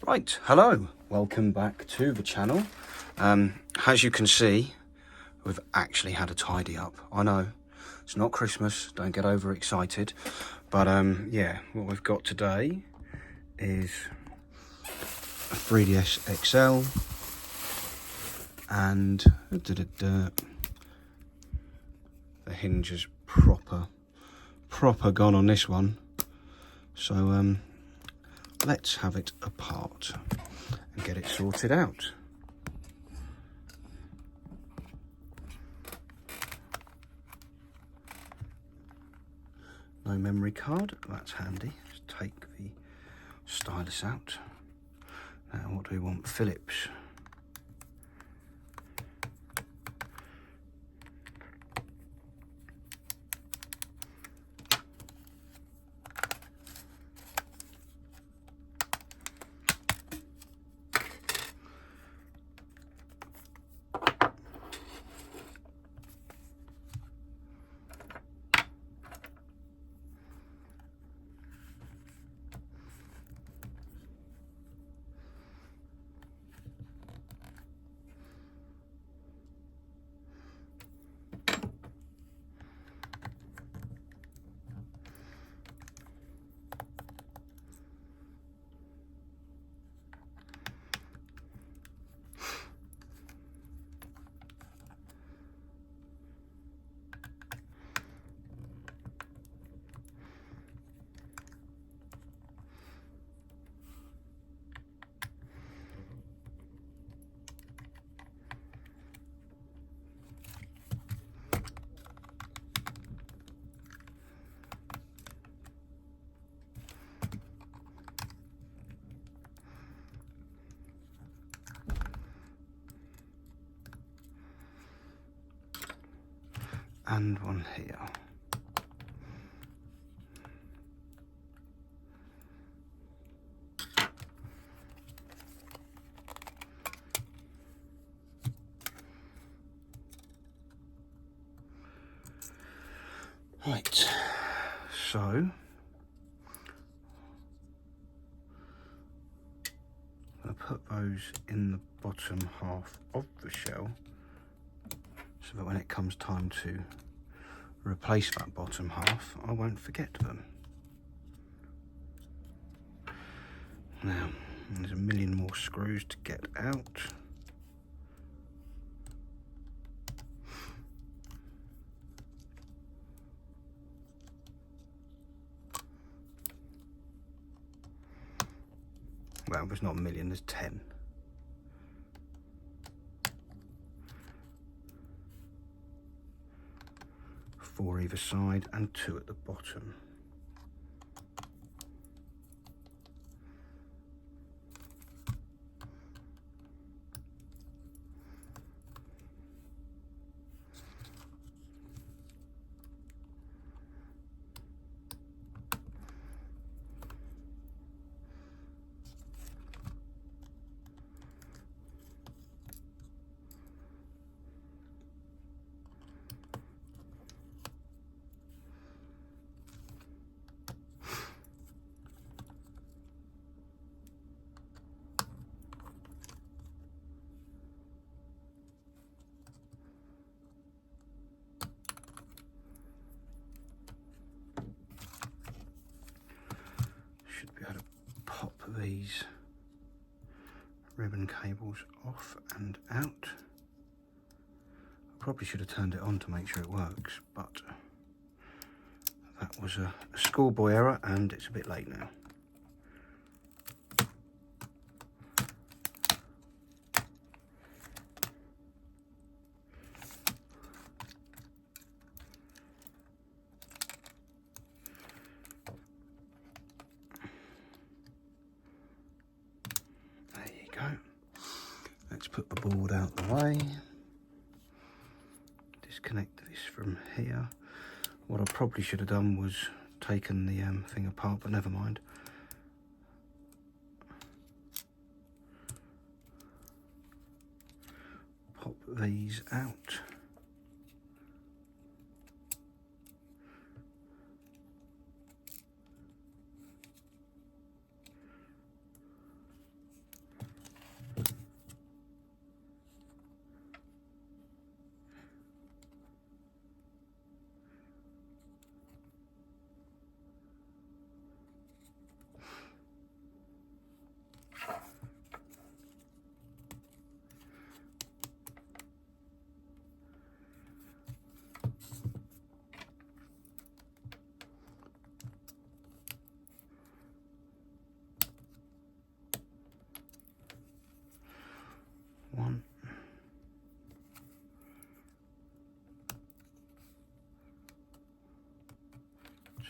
Right, hello, welcome back to the channel. As you can see, we've actually had a tidy up. I know, it's not Christmas, don't get overexcited. But yeah, what we've got today is a 3DS XL and the hinge is proper gone on this one. So let's have it apart and get it sorted out. No memory card, that's handy. Just take the stylus out. Now what do we want? Phillips. And one here. Right, so I'll put those in the bottom half of the shell so that when it comes time to replace that bottom half, I won't forget them. Now, there's a million more screws to get out. Well, there's not a million, there's 10. Four either side and 2 at the bottom. Should be able to pop these ribbon cables off and out. I probably should have turned it on to make sure it works, but that was a schoolboy error and it's a bit late now. Let's put the board out the way. Disconnect this from here. What I probably should have done was taken the thing apart, but never mind. Pop these out.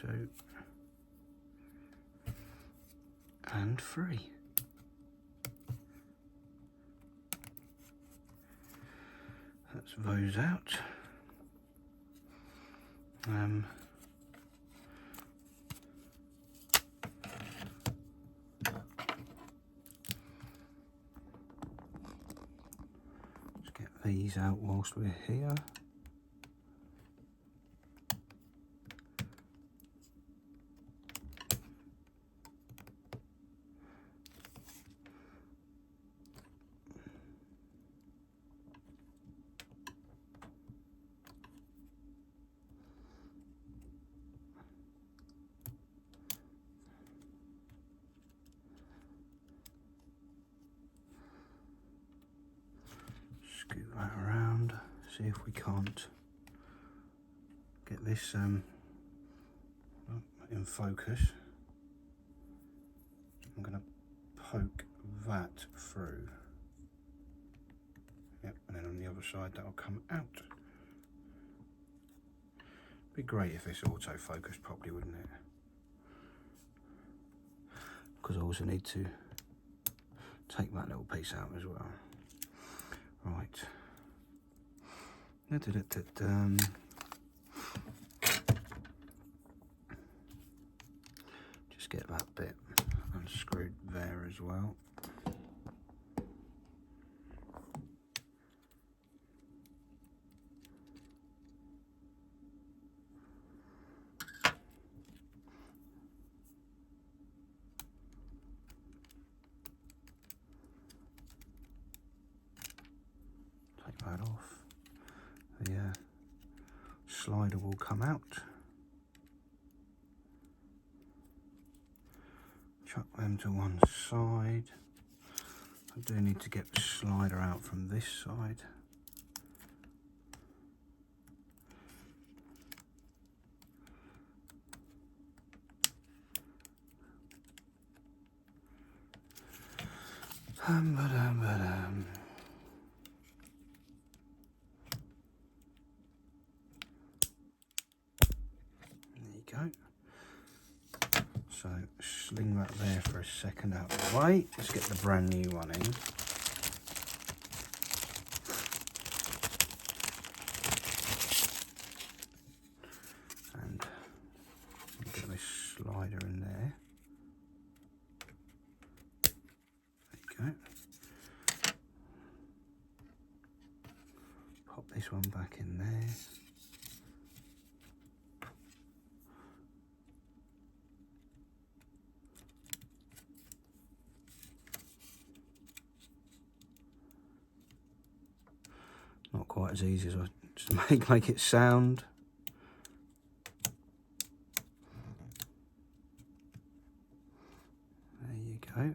2 and 3. That's those out. Let's get these out whilst we're here. Scoot that around, see if we can't get this in focus. I'm going to poke that through. Yep, and then on the other side that'll come out. Be great if this auto-focused properly, wouldn't it? Because I also need to take that little piece out as well. Right. Just get that bit unscrewed there as well. Take that off. The slider will come out. Chuck them to one side. I do need to get the slider out from this side. There you go. So sling that there for a second out of the way. Let's get the brand new one in. And get this slider in there. There you go. Pop this one back in there. Not quite as easy as I just make it sound. There you go.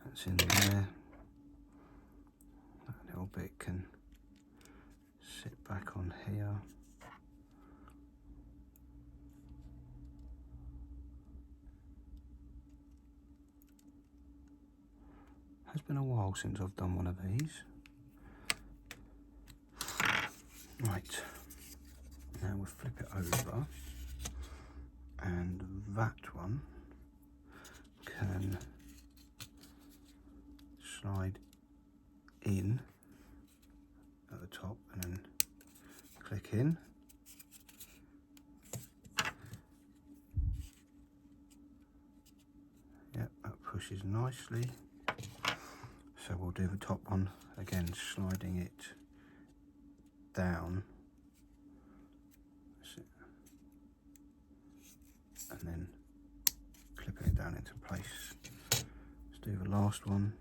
That's in there. That little bit can sit back on here. It's been a while since I've done one of these. Right, now we'll flip it over, and that one can slide in at the top and then click in. Yep, that pushes nicely. So we'll do the top one again, sliding it down, and then clipping it down into place. Let's do the last one.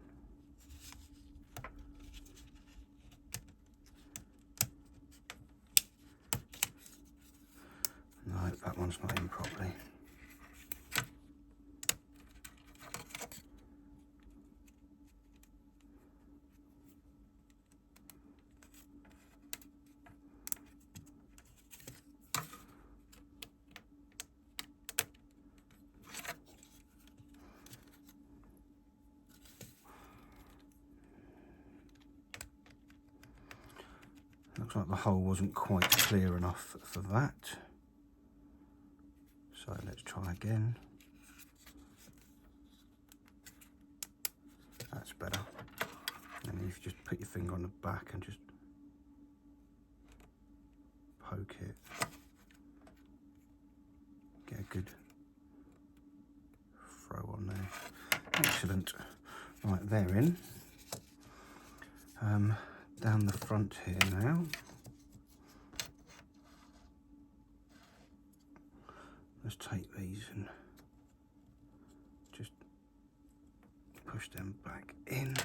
No, that one's not in properly. Looks like the hole wasn't quite clear enough for that. So let's try again. That's better. And then you just put your finger on the back and just poke it. Get a good throw on there. Excellent. Right, they're in. Down the front here now. Let's take these and just push them back in.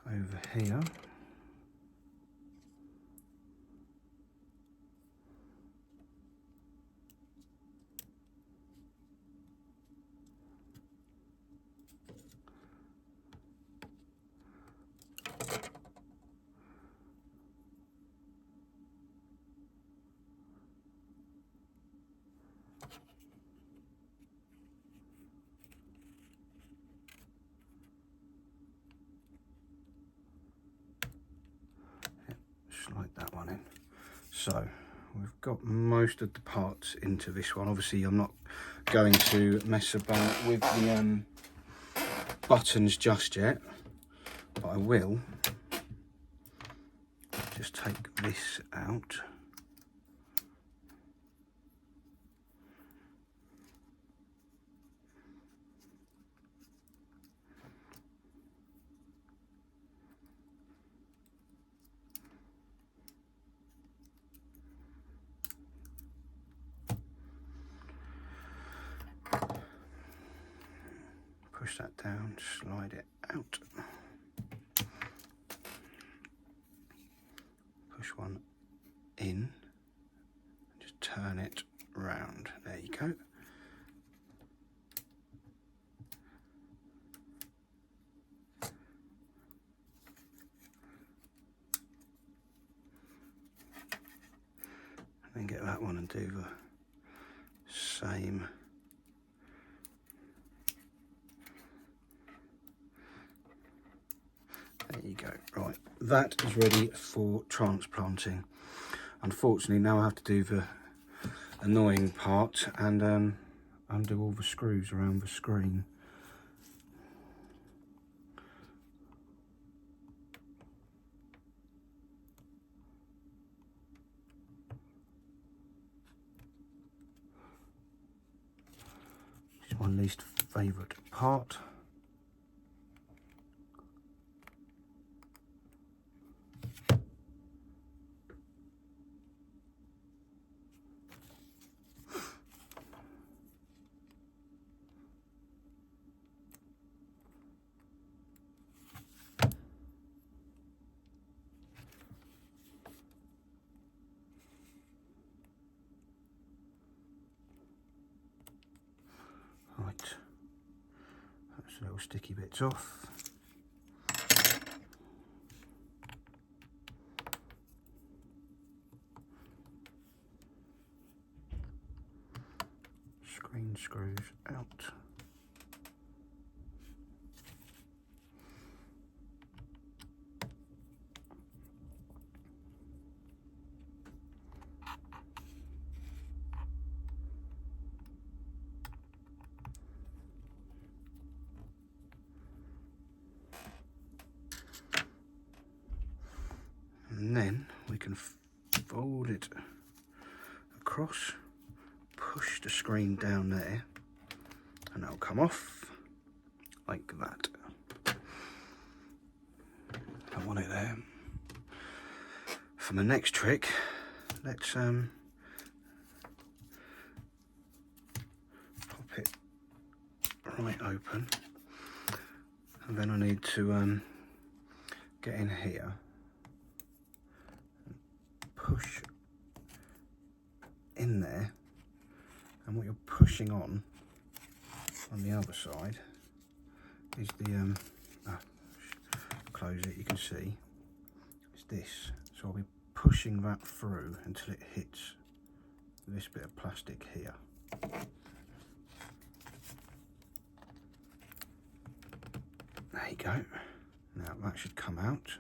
Over here. Slide that one in. So we've got most of the parts into this one. Obviously I'm not going to mess about with the buttons just yet, but I will just take this out. Push that down, slide it out. Push one in, just turn it round. There you go. And then get that one and do the same. There you go. Right, that is ready for transplanting. Unfortunately, now I have to do the annoying part and undo all the screws around the screen. This is my least favourite part. Right, that's the little sticky bits off. Screen screws out. And then we can fold it across, push the screen down there, and that'll come off like that. I want it there. For my next trick, let's pop it right open, and then I need to get in here, push in there, and what you're pushing on the other side is the close it, you can see it's this, so I'll be pushing that through until it hits this bit of plastic here. There you go. Now that should come out.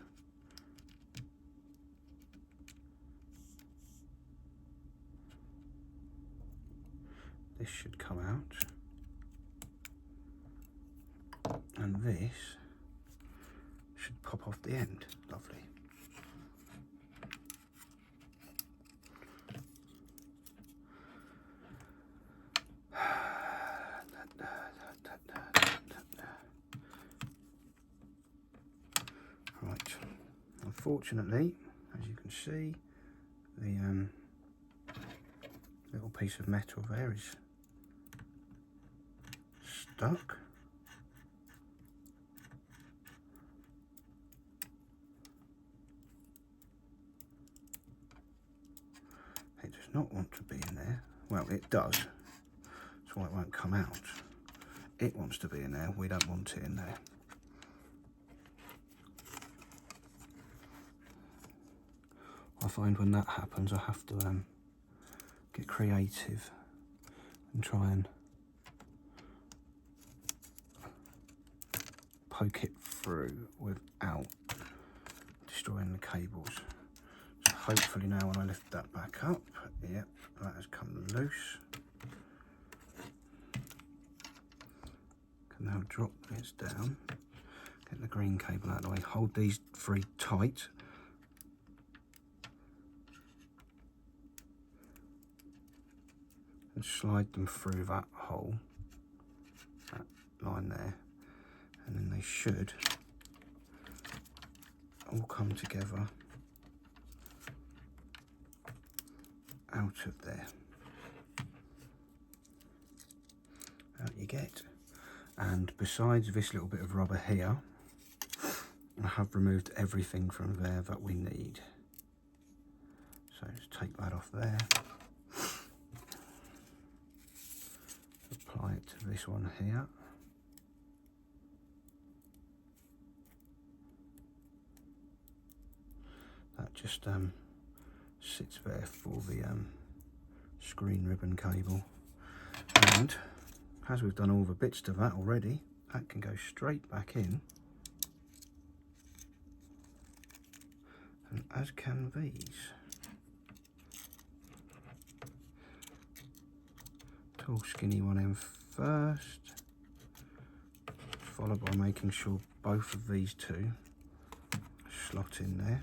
this should come out, and this should pop off the end. Lovely. Right, unfortunately, as you can see, the little piece of metal there is stuck. It does not want to be in there. Well, it does. That's why it won't come out. It wants to be in there. We don't want it in there. I find when that happens, I have to get creative and try and poke it through without destroying the cables. So hopefully now when I lift that back up, yep, that has come loose. Can now drop this down, get the green cable out of the way, hold these three tight. And slide them through that hole, that line there, and then they should all come together out of there. Out you get. And besides this little bit of rubber here, I have removed everything from there that we need. So just take that off there. Apply it to this one here. That just sits there for the screen ribbon cable. And as we've done all the bits to that already, that can go straight back in. And as can these. Tall skinny one in first, followed by making sure both of these two slot in there.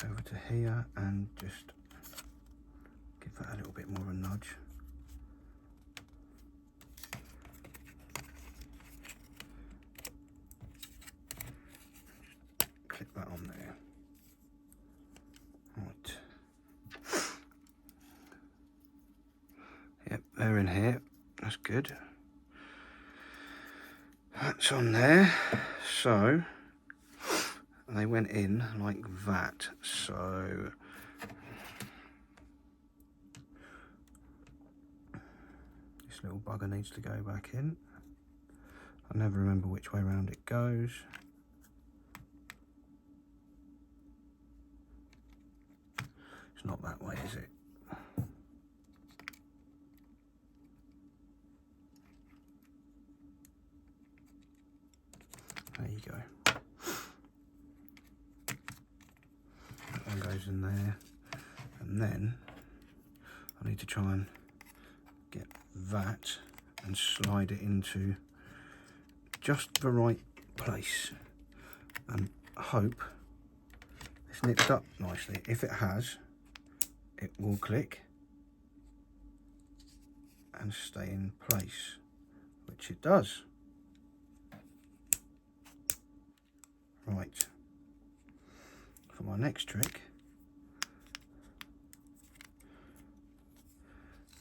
Over to here and just give that a little bit more of a nudge. Clip that on there. Right. Yep, they're in here. That's good. That's on there. So they went in like that, so this little bugger needs to go back in. I never remember which way around it goes. It's not that way, is it? There you go. One goes in there, and then I need to try and get that and slide it into just the right place and hope it's nipped up nicely. If it has, it will click and stay in place, which it does. Right. For my next trick,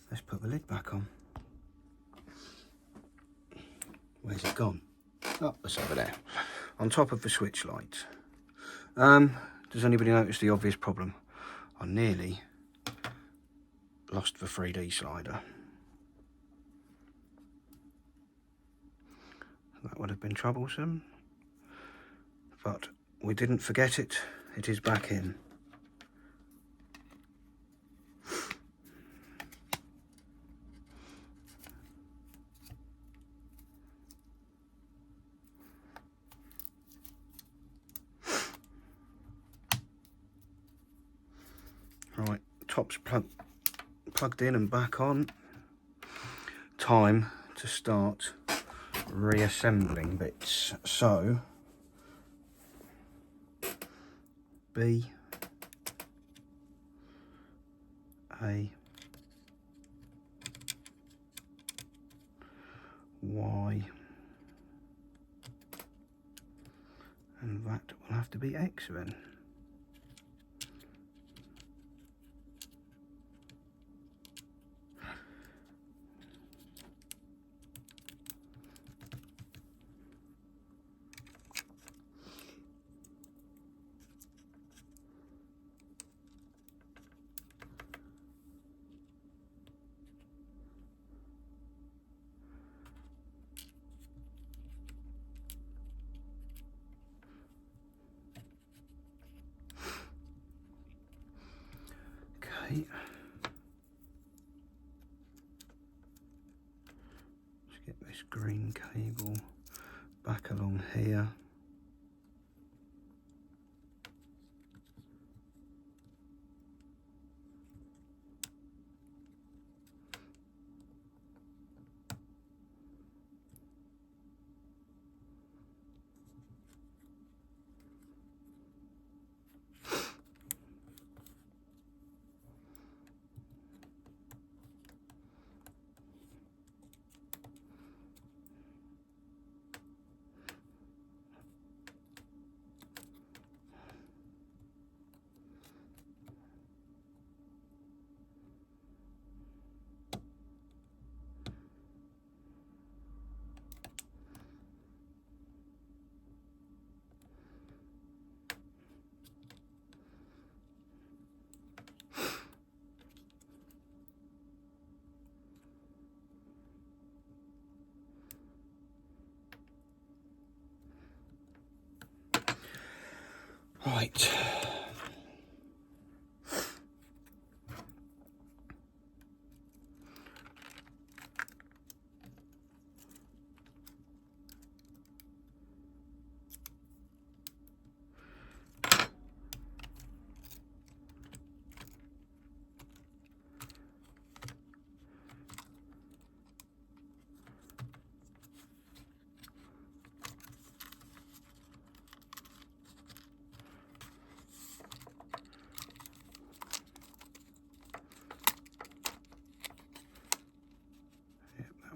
let's put the lid back on. Where's it gone? Oh, it's over there, on top of the switch light. Does anybody notice the obvious problem? I nearly lost the 3D slider. That would have been troublesome. but we didn't forget it. It is back in. Right, top's plugged in and back on. Time to start reassembling bits. So B, A, Y, and that will have to be X then. Okay. Let's get this green cable back along here. Right.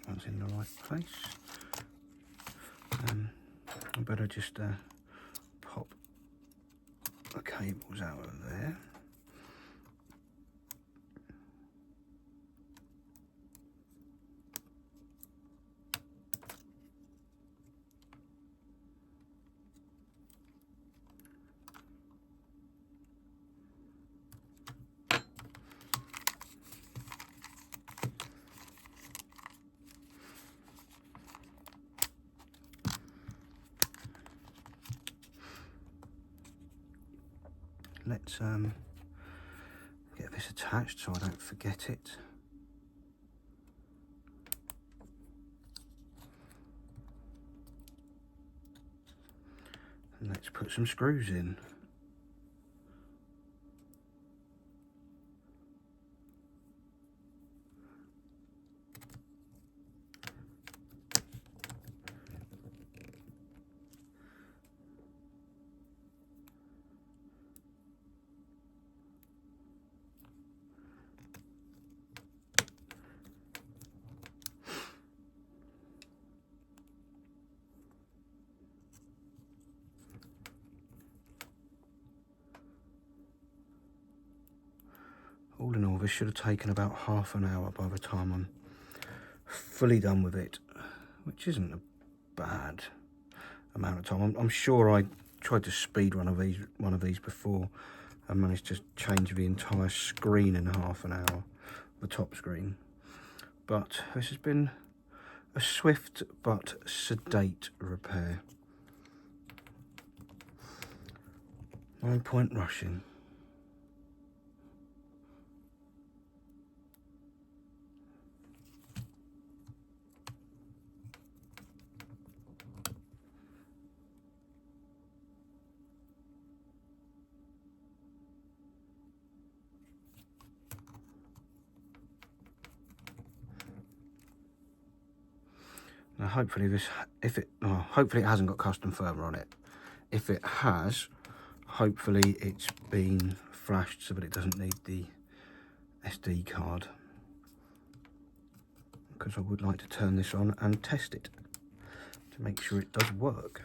One's in the right place. I better just pop the cables out of there. Let's get this attached so I don't forget it. And let's put some screws in. All in all, this should have taken about half an hour by the time I'm fully done with it, which isn't a bad amount of time. I'm sure I tried to speed one of these before and managed to change the entire screen in half an hour, the top screen. But this has been a swift but sedate repair. No point rushing. Now hopefully hopefully it hasn't got custom firmware on it. If it has, hopefully it's been flashed so that it doesn't need the SD card, because I would like to turn this on and test it to make sure it does work.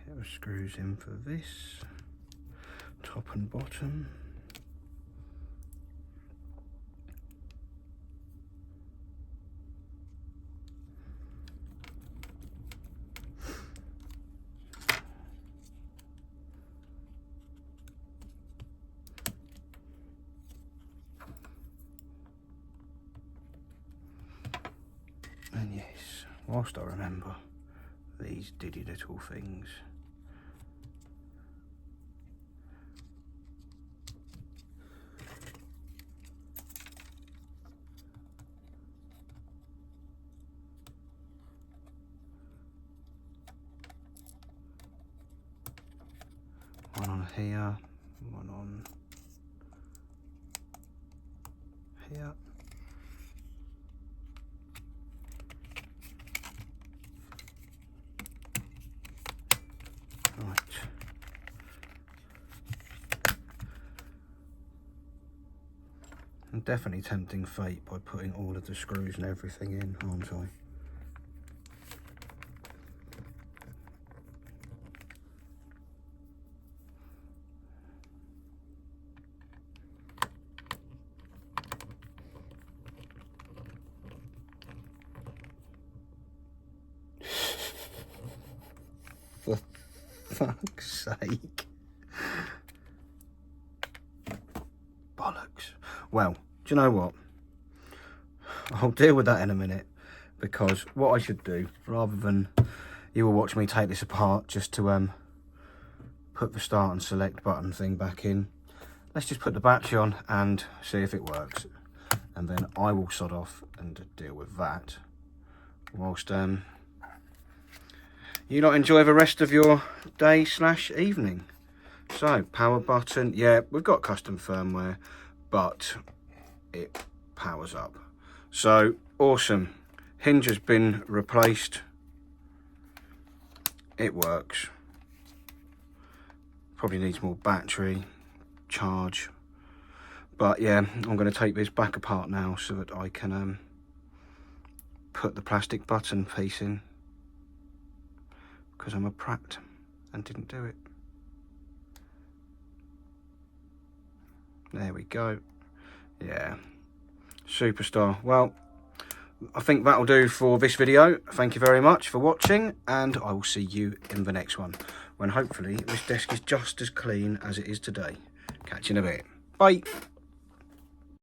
Get the screws in for this, top and bottom. And yes, whilst I remember these diddy little things. One on here, one on here. Right. I'm definitely tempting fate by putting all of the screws and everything in, aren't I? For fuck's sake. Bollocks. Well, do you know what? I'll deal with that in a minute, because what I should do, rather than you will watch me take this apart just to put the start and select button thing back in, let's just put the battery on and see if it works, and then I will sod off and deal with that whilst you lot enjoy the rest of your day / evening. So, power button, yeah, we've got custom firmware, but it powers up. So, awesome. Hinge has been replaced. It works. Probably needs more battery, charge. But yeah, I'm going to take this back apart now so that I can put the plastic button piece in, because I'm a prat and didn't do it. There we go. Yeah, superstar. Well, I think that'll do for this video. Thank you very much for watching, and I will see you in the next one, when hopefully this desk is just as clean as it is today. Catch you in a bit. Bye.